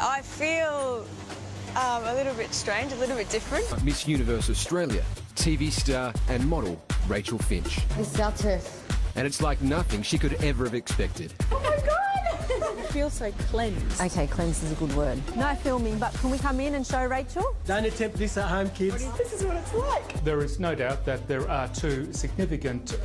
I feel a little bit strange, a little bit different. Miss Universe Australia, TV star and model Rachel Finch. This is our turf. And it's like nothing she could ever have expected. Oh my God! I feel so cleansed. Okay, cleansed is a good word. No filming, but can we come in and show Rachel? Don't attempt this at home, kids. This is what it's like. There is no doubt that there are two significant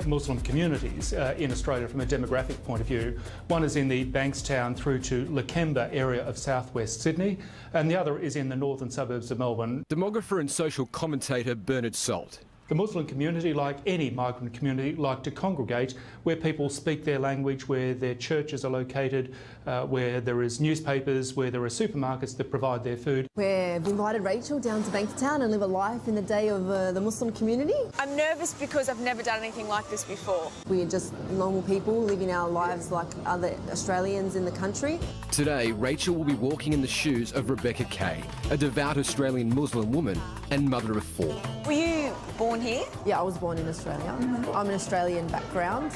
Muslim communities in Australia from a demographic point of view. One is in the Bankstown through to Lakemba area of southwest Sydney, and the other is in the northern suburbs of Melbourne. Demographer and social commentator Bernard Salt. The Muslim community, like any migrant community, like to congregate where people speak their language, where their churches are located, where there is newspapers, where there are supermarkets that provide their food. We've invited Rachel down to Bankstown and live a life in the day of the Muslim community. I'm nervous because I've never done anything like this before. We're just normal people living our lives like other Australians in the country. Today, Rachel will be walking in the shoes of Rebecca Kay, a devout Australian Muslim woman and mother of 4. Were you born here? Yeah, I was born in Australia. I'm an Australian background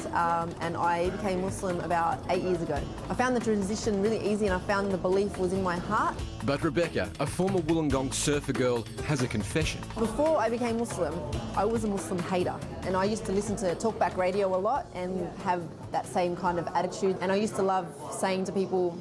and I became Muslim about 8 years ago. I found the transition really easy and I found the belief was in my heart. But Rebecca, a former Wollongong surfer girl, has a confession. Before I became Muslim, I was a Muslim hater and I used to listen to talkback radio a lot and have that same kind of attitude. And I used to love saying to people,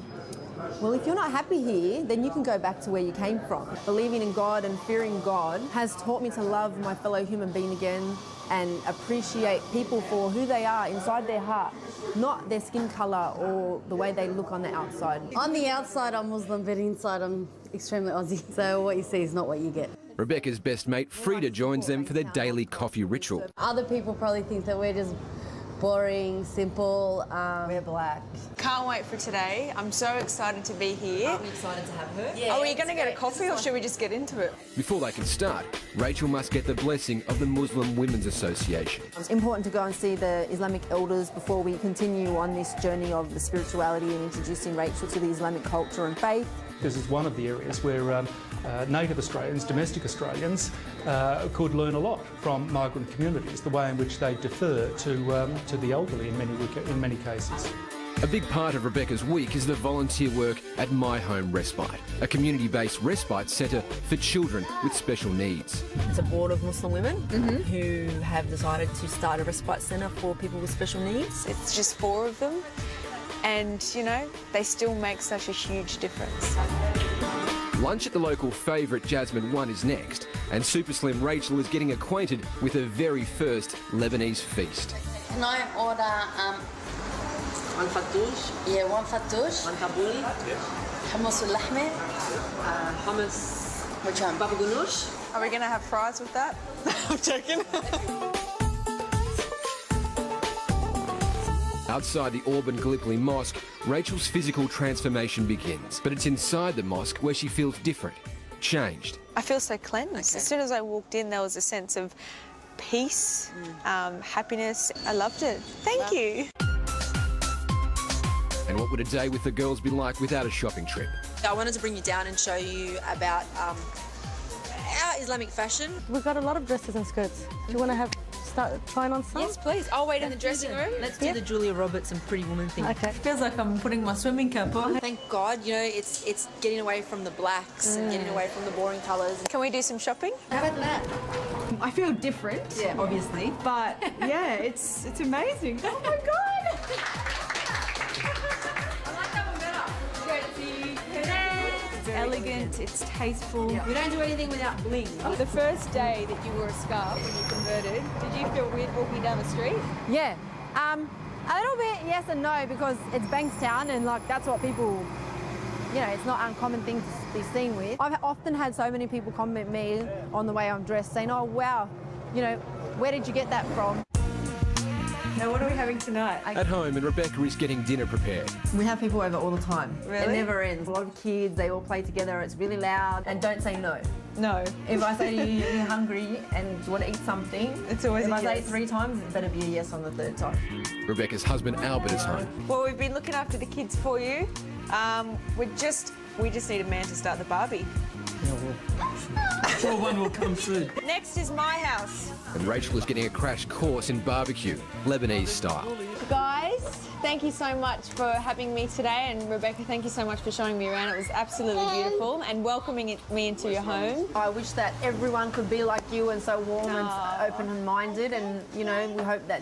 well, if you're not happy here, then you can go back to where you came from. Believing in God and fearing God has taught me to love my fellow human being again and appreciate people for who they are inside their heart, not their skin colour or the way they look on the outside. On the outside, I'm Muslim, but inside, I'm extremely Aussie. So what you see is not what you get. Rebecca's best mate, Frida, joins them for their daily coffee ritual. Other people probably think that we're just boring, simple. We're black. Can't wait for today. I'm so excited to be here. Are we excited to have her? Yeah, are we going to get a coffee or should we just get into it? Before they can start, Rachel must get the blessing of the Muslim Women's Association. It's important to go and see the Islamic elders before we continue on this journey of the spirituality and introducing Rachel to the Islamic culture and faith. This is one of the areas where native Australians, domestic Australians, could learn a lot from migrant communities, the way in which they defer to the elderly in many cases. A big part of Rebecca's week is the volunteer work at My Home Respite, a community-based respite centre for children with special needs. It's a board of Muslim women who have decided to start a respite centre for people with special needs. It's just 4 of them and, you know, they still make such a huge difference. Lunch at the local favourite Jasmine 1 is next, and Super Slim Rachel is getting acquainted with her very first Lebanese feast. Can I order One fattoush. yeah, one fattoush, One tabbouleh. hummus al-lahme, Hummus. which one? Baba ganoush. Are we going to have fries with that? I'm joking. Outside the Auburn Gallipoli Mosque, Rachel's physical transformation begins. But it's inside the mosque where she feels different, changed. I feel so cleansed. Okay. As soon as I walked in, there was a sense of peace, happiness. I loved it. Thank you. And what would a day with the girls be like without a shopping trip? I wanted to bring you down and show you about our Islamic fashion. We've got a lot of dresses and skirts. Do you want to start trying on some? Yes, please. I'll wait in the dressing room. Let's do the Julia Roberts and Pretty Woman thing. Okay. Feels like I'm putting my swimming cap on. Thank God, you know, it's getting away from the blacks and getting away from the boring colours. Can we do some shopping? How about that? I feel different, yeah, obviously, but yeah, it's amazing. Oh my God! It's elegant, it's tasteful. We don't do anything without bling. The first day that you wore a scarf when you converted, did you feel weird walking down the street? Yeah. A little bit yes and no because it's Bankstown and like that's what people, you know, it's not an uncommon thing to be seen with. I've often had so many people comment me on the way I'm dressed saying, oh wow, you know, where did you get that from? Now what are we having tonight? At home, and Rebecca is getting dinner prepared. We have people over all the time. Really? It never ends. A lot of kids, they all play together, it's really loud. And don't say no. No. If I say to you, you're hungry and you want to eat something, It's always if a I say it yes. 3 times, it better be a yes on the 3rd time. Rebecca's husband Albert is home. Well, we've been looking after the kids for you. We just need a man to start the barbie. Yeah, well, I'm sure one will come soon. Next is my house. And Rachel is getting a crash course in barbecue, Lebanese style. Guys, thank you so much for having me today, and Rebecca, thank you so much for showing me around. It was absolutely beautiful and welcoming me into your home. I wish that everyone could be like you and so warm and open-minded, and you know, we hope that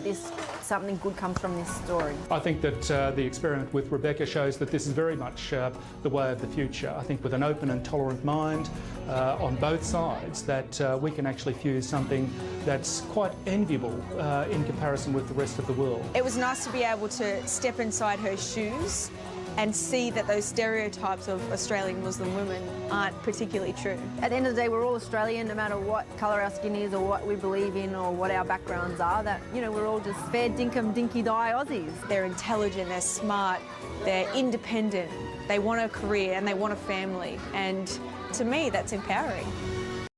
something good comes from this story. I think that the experiment with Rebecca shows that this is very much the way of the future. I think with an open and tolerant mind on both sides, that we can actually fuse something that's quite enviable in comparison with the rest of the world. It was nice to be able to step inside her shoes and see that those stereotypes of Australian Muslim women aren't particularly true. At the end of the day, we're all Australian, no matter what colour our skin is or what we believe in or what our backgrounds are, that, you know, we're all just fair dinkum dinky die Aussies. They're intelligent, they're smart, they're independent, they want a career and they want a family, and to me that's empowering.